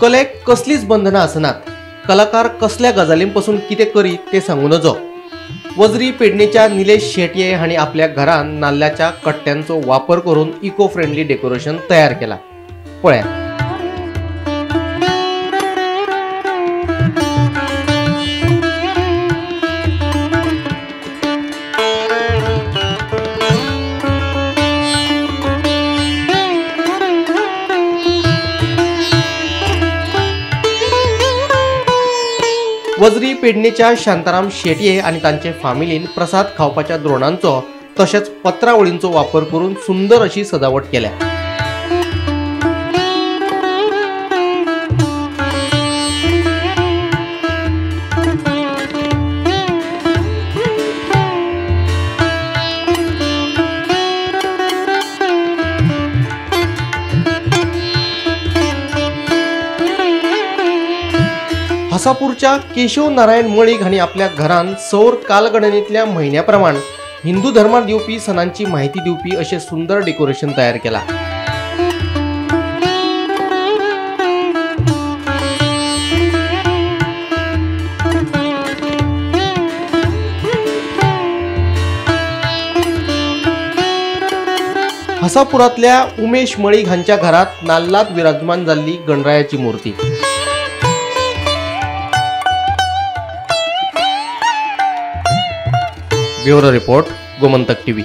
कलेक कसलीच बंधना आसनात। कलाकार कसल्या गजालींपासून कितें करी ते सांगू नजो। वजरी पेडणेच्या निलेश शेटये हांणी आपल्या घरान नाल्ल्याच्या कट्ट्यांचो वापर करून इको फ्रेंडली डेकोरेशन तयार केला। पळया। वजरी पेडणेच्या शांताराम शेटये आणि तांचे फामिलीन प्रसाद खावपाच्या द्रोणांचो तशेंच पत्रावळींचो वापर करून सुंदर अशी सजावट केल्या। हासापूरच्या केशव नारायण मळीक हांणी आपल्या घरान सौर कालगणनेंतल्या म्हयन्याप्रमाण हिंदू धर्मांत येवपी सणांची माहिती दिवपी अशें सुंदर डेकोरेशन तयार केला। हासापुरांतल्या उमेश मळीक हांच्या घरात नाल्लात विराजमान जाल्ली गणरायाची मूर्ती। Bureau report Gomantak TV.